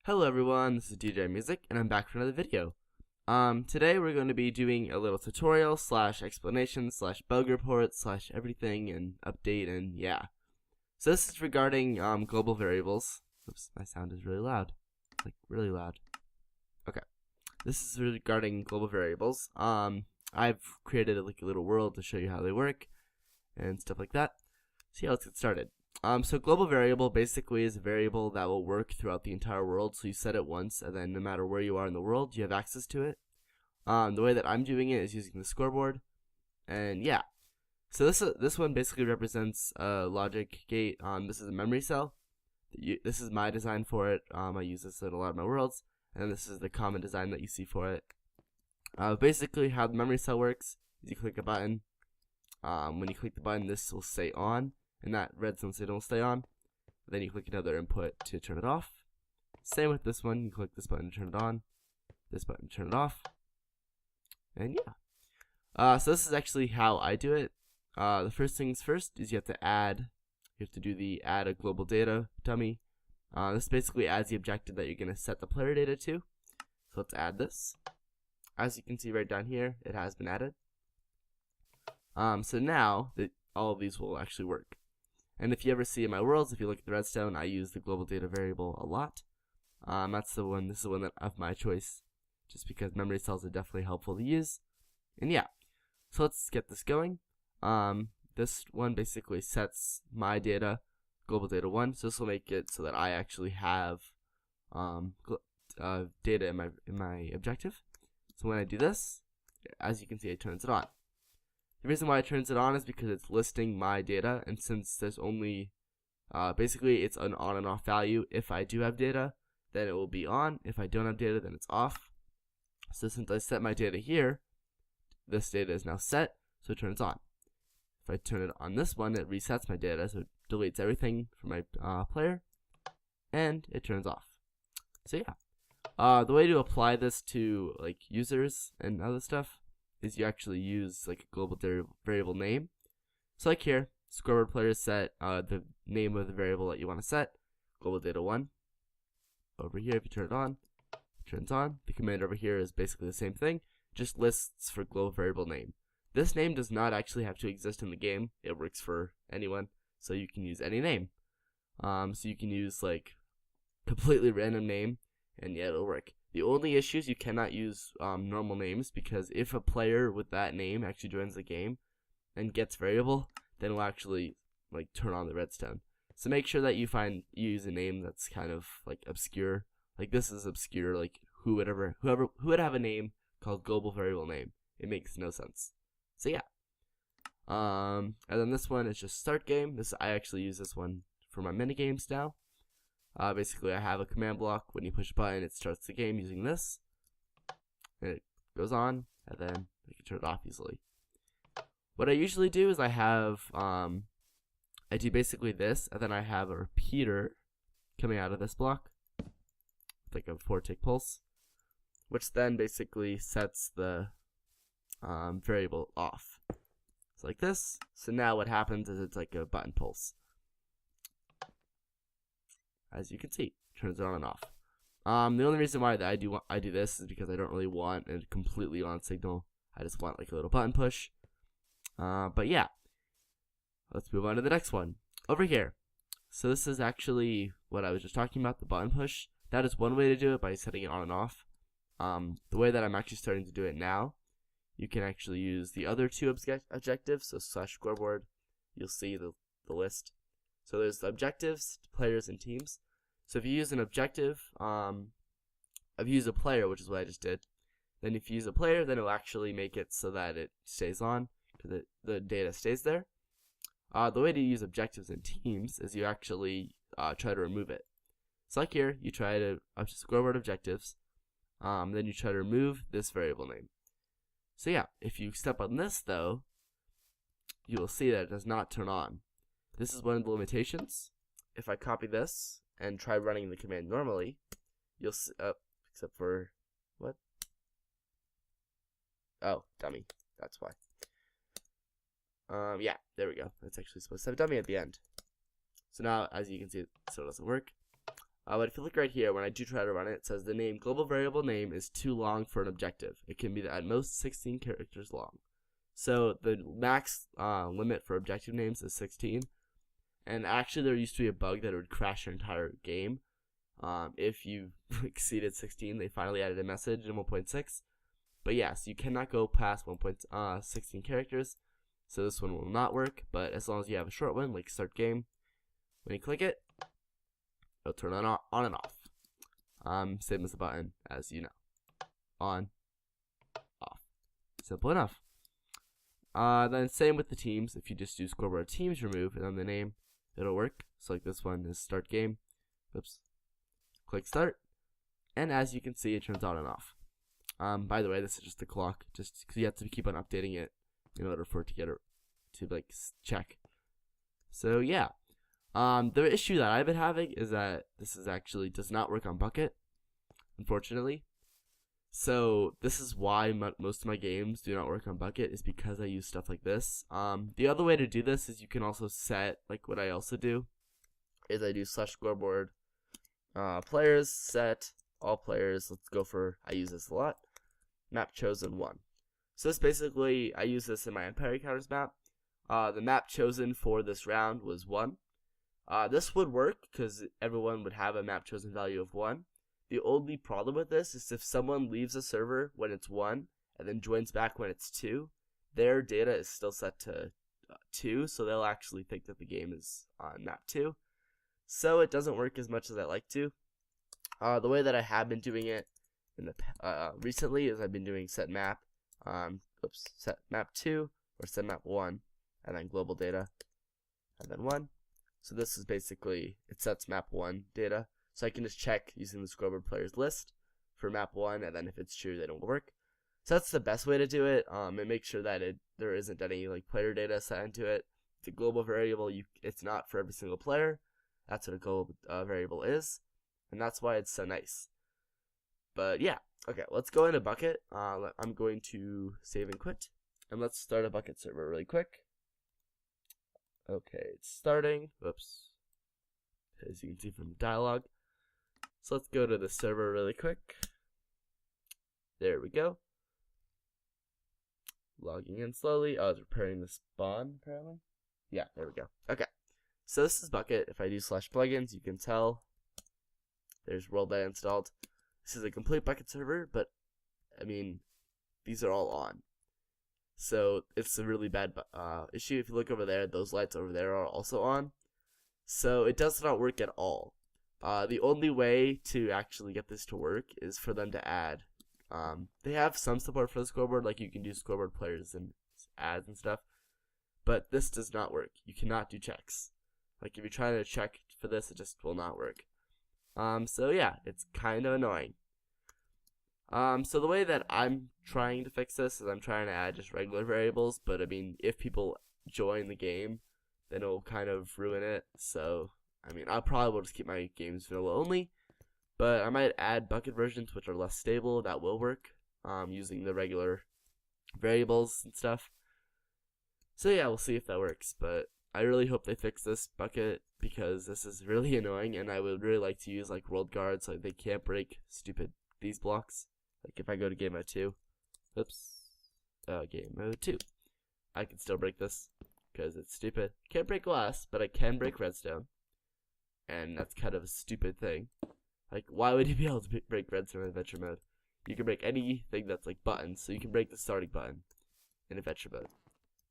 Hello everyone, this is Djimusic, and I'm back for another video. Today we're going to be doing a little tutorial slash explanation slash bug report slash everything and update and yeah. So this is regarding global variables. Oops, my sound is really loud. Like really loud. Okay. This is regarding global variables. I've created a little world to show you how they work and stuff like that. So yeah, let's get started. So global variable basically is a variable that will work throughout the entire world. So you set it once, and then no matter where you are in the world, you have access to it. The way that I'm doing it is using the scoreboard, and yeah. So this one basically represents a logic gate. This is a memory cell. This is my design for it. I use this in a lot of my worlds, and this is the common design that you see for it. Basically, how the memory cell works is you click a button. When you click the button, this will stay on, and that redstone signal will stay on. Then you click another input to turn it off. Same with this one, you click this button to turn it on, this button to turn it off, and yeah. So this is actually how I do it. The first things first is you have to do the add a global data dummy. This basically adds the objective that you're going to set the player data to. So let's add this. As you can see right down here, it has been added. So now all of these will actually work. And if you ever see in my worlds, if you look at the redstone, I use the global data variable a lot. That's the one. This is the one that of my choice, just because memory cells are definitely helpful to use. And yeah, so let's get this going. This one basically sets my data, global data 1. So this will make it so that I actually have data in my objective. So when I do this, as you can see, it turns it on. The reason why it turns it on is because it's listing my data, and since there's only, basically it's an on and off value. If I do have data, then it will be on. If I don't have data, then it's off. So since I set my data here, this data is now set, so it turns on. If I turn it on this one, it resets my data, so it deletes everything from my player, and it turns off. So yeah, the way to apply this to like users and other stuff is you actually use like a global variable name. So like here, scoreboard player set the name of the variable that you want to set, global data 1. Over here, if you turn it on, it turns on. The command over here is basically the same thing, just lists for global variable name. This name does not actually have to exist in the game. It works for anyone, so you can use any name. So you can use like completely random name, and yeah, it'll work. The only issue is you cannot use normal names, because if a player with that name actually joins the game and gets variable, then it'll actually like turn on the redstone. So make sure that you use a name that's kind of like obscure. Like this is obscure. Like who would have a name called global variable name? It makes no sense. So yeah. And then this one is just start game. I actually use this one for my mini games now. Basically, I have a command block. When you push a button, it starts the game using this. And it goes on, and then you can turn it off easily. What I usually do is I do basically this, and then I have a repeater coming out of this block, with like a 4-tick pulse, which then basically sets the variable off. It's like this. So now what happens is it's like a button pulse. As you can see, turns it on and off. The only reason why I do this is because I don't really want a completely on signal. I just want like a little button push. But yeah, let's move on to the next one over here. So this is actually what I was just talking about, the button push. That is one way to do it, by setting it on and off. The way that I'm actually starting to do it now, you can actually use the other two objectives. So slash scoreboard, you'll see the list. So there's the objectives, players, and teams. So if you use an objective, I've used a player, which is what I just did. Then if you use a player, then it'll actually make it so that it stays on, because the data stays there. The way to use objectives and teams is you actually try to remove it. So like here, you try to scoreboard objectives, then you try to remove this variable name. So yeah, if you step on this though, you will see that it does not turn on. This is one of the limitations. If I copy this and try running the command normally, you'll see, except for, what? Oh, dummy. That's why. Yeah, there we go. It's actually supposed to have dummy at the end. So now, as you can see, it still doesn't work. But if you look right here, when I do try to run it, it says the name global variable name is too long for an objective. It can be at most 16 characters long. So the max limit for objective names is 16. And actually, there used to be a bug that would crash your entire game. If you exceeded 16, they finally added a message in 1.6. But yes, you cannot go past 1.16 characters. So this one will not work. But as long as you have a short one, like start game, when you click it, it'll turn on and off. Same as the button, as you know. On, off. Simple enough. Then same with the teams. If you just do scoreboard teams remove and then the name, it'll work. So like this one is start game. Oops. Click start. And as you can see, it turns on and off. By the way, this is just the clock, just because you have to keep on updating it in order for it to get it to like check. So yeah. The issue that I've been having is that this is actually does not work on bucket, unfortunately. So this is why most of my games do not work on bucket, is because I use stuff like this. The other way to do this is you can also set, like what I also do, is I do /scoreboard players, set all players. Let's go for, I use this a lot, map chosen 1. So this basically, I use this in my Empire Counters map. The map chosen for this round was 1. This would work because everyone would have a map chosen value of 1. The only problem with this is if someone leaves a server when it's 1 and then joins back when it's 2, their data is still set to 2, so they'll actually think that the game is on map 2. So it doesn't work as much as I like to. The way that I have been doing it in the recently is I've been doing set map, set map 2 or set map 1, and then global data, and then 1. So this is basically, it sets map 1 data. So I can just check using the scoreboard players list for map 1, and then if it's true, they don't work. So that's the best way to do it, and make sure that there isn't any like player data set into it. The global variable, it's not for every single player. That's what a global variable is, and that's why it's so nice. But yeah, okay, let's go into bucket. I'm going to save and quit, and let's start a bucket server really quick. Okay, it's starting. Whoops. As you can see from the dialogue. So let's go to the server really quick. There we go. Logging in slowly. Oh, it's preparing the spawn, apparently. Yeah, there we go. Okay. So this is bucket. If I do /plugins, you can tell there's world data installed. This is a complete bucket server, but I mean, these are all on. So it's a really bad issue. If you look over there, those lights over there are also on. So it does not work at all. The only way to actually get this to work is for them to add. They have some support for the scoreboard, like you can do scoreboard players and ads and stuff. But this does not work. You cannot do checks. Like if you're trying to check for this, it just will not work. So yeah, it's kind of annoying. So the way that I'm trying to fix this is I'm trying to add just regular variables. But I mean, if people join the game, then it'll kind of ruin it. So I mean, I probably will just keep my games vanilla only, but I might add bucket versions which are less stable. That will work, using the regular variables and stuff. So yeah, we'll see if that works, but I really hope they fix this bucket because this is really annoying, and I would really like to use like world guards so they can't break these blocks. Like if I go to game mode 2, game mode 2, I can still break this because it's stupid. Can't break glass, but I can break redstone. And that's kind of a stupid thing. Like, why would you be able to break redstone in adventure mode? You can break anything that's like buttons, so you can break the starting button in adventure mode.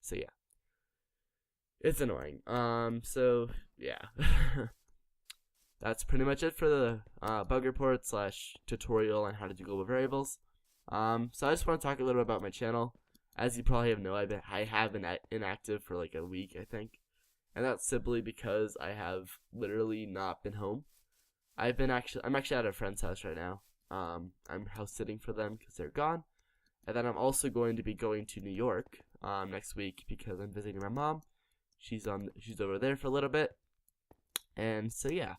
So yeah, it's annoying. So yeah, that's pretty much it for the bug report / tutorial on how to do global variables. So I just want to talk a little bit about my channel. As you probably I have been inactive for like a week, I think. And that's simply because I have literally not been home. I'm actually at a friend's house right now. I'm house sitting for them because they're gone. And then I'm also going to be going to New York next week because I'm visiting my mom. She's over there for a little bit. And so yeah.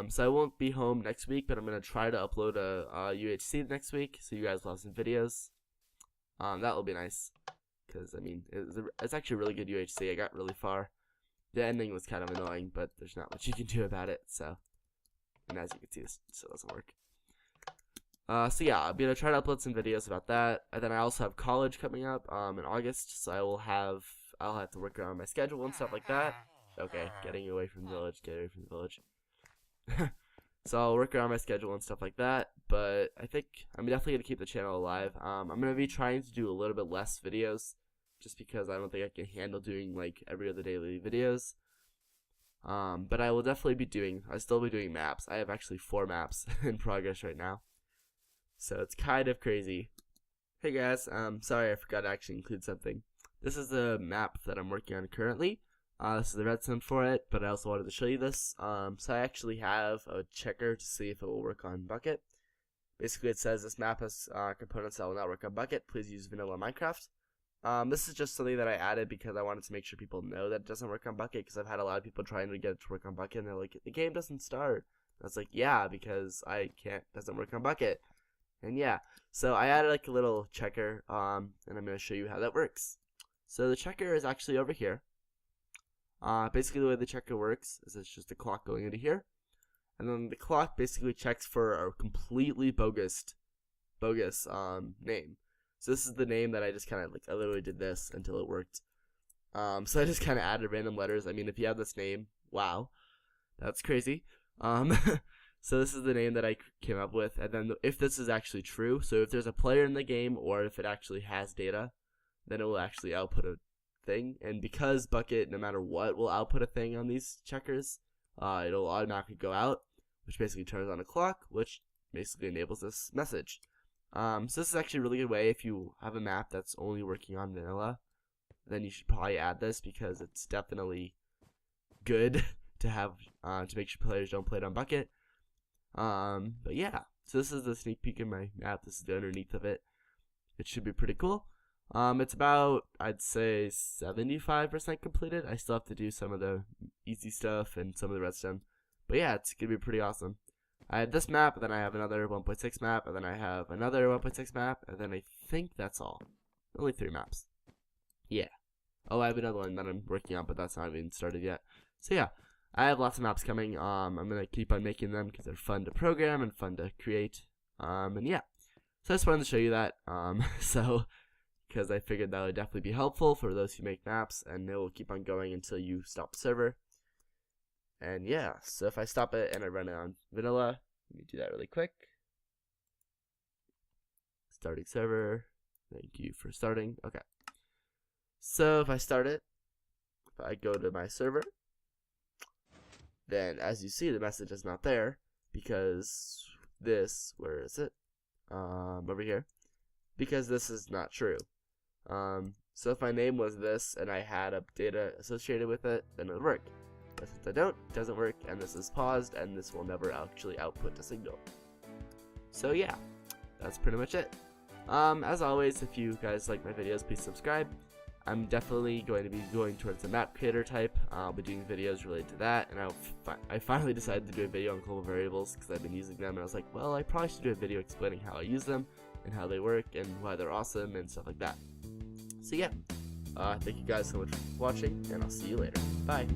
So I won't be home next week, but I'm gonna try to upload a UHC next week, so you guys will have some videos. That will be nice, because I mean it's actually a really good UHC. I got really far. The ending was kind of annoying, but there's not much you can do about it. So and as you can see, this still doesn't work. So yeah, I'm gonna try to upload some videos about that, and then I also have college coming up in August, so I'll have to work around my schedule and stuff like that. Okay, getting away from the village, get away from the village. So I'll work around my schedule and stuff like that, but I think I'm definitely gonna keep the channel alive. I'm gonna be trying to do a little bit less videos, just because I don't think I can handle doing like every other daily videos. But I will definitely be I'll still be doing maps. I have actually 4 maps in progress right now. So it's kind of crazy. Hey guys, sorry I forgot to actually include something. This is the map that I'm working on currently. This is the redstone for it, but I also wanted to show you this. So I actually have a checker to see if it will work on Bucket. Basically it says this map has components that will not work on Bucket. Please use vanilla Minecraft. This is just something that I added because I wanted to make sure people know that it doesn't work on Bucket, because I've had a lot of people trying to get it to work on Bucket and they're like, the game doesn't start. And I was like, yeah, because doesn't work on Bucket. And yeah, so I added like a little checker, and I'm going to show you how that works. So the checker is actually over here. Basically the way the checker works is it's just a clock going into here, and then the clock basically checks for a completely bogus name. So this is the name that I just kind of I literally did this until it worked. So I just kind of added random letters. I mean, if you have this name, wow, that's crazy. So this is the name that I came up with, and then if this is actually true, so if there's a player in the game or if it actually has data, then it will actually output a thing. And because Bucket, no matter what, will output a thing on these checkers, it'll automatically go out, which basically turns on a clock, which basically enables this message. So this is actually a really good way if you have a map that's only working on vanilla, then you should probably add this, because it's definitely good to have to make sure players don't play it on Bucket. But yeah, so this is the sneak peek of my map. This is the underneath of it. It should be pretty cool. It's about, I'd say, 75% completed. I still have to do some of the easy stuff and some of the redstone. But yeah, it's gonna be pretty awesome. I have this map, and then I have another 1.6 map, and then I have another 1.6 map, and then I think that's all. Only 3 maps. Yeah. Oh, I have another one that I'm working on, but that's not even started yet. So yeah, I have lots of maps coming. I'm gonna keep on making them because they're fun to program and fun to create. And yeah, so I just wanted to show you that. So because I figured that would definitely be helpful for those who make maps, and it will keep on going until you stop the server. And yeah, so if I stop it and I run it on vanilla, let me do that really quick. Starting server. Thank you for starting. Okay. So if I start it, if I go to my server, then as you see, the message is not there because this, where is it? Over here. Because this is not true. So if my name was this and I had a data associated with it, then it would work. But since I don't, it doesn't work, and this is paused, and this will never actually output a signal. So yeah, that's pretty much it. As always, if you guys like my videos, please subscribe. I'm definitely going to be going towards the map creator type. I'll be doing videos related to that, and I finally decided to do a video on global variables because I've been using them, and I was like, well, I probably should do a video explaining how I use them and how they work and why they're awesome and stuff like that. So yeah, thank you guys so much for watching, and I'll see you later. Bye.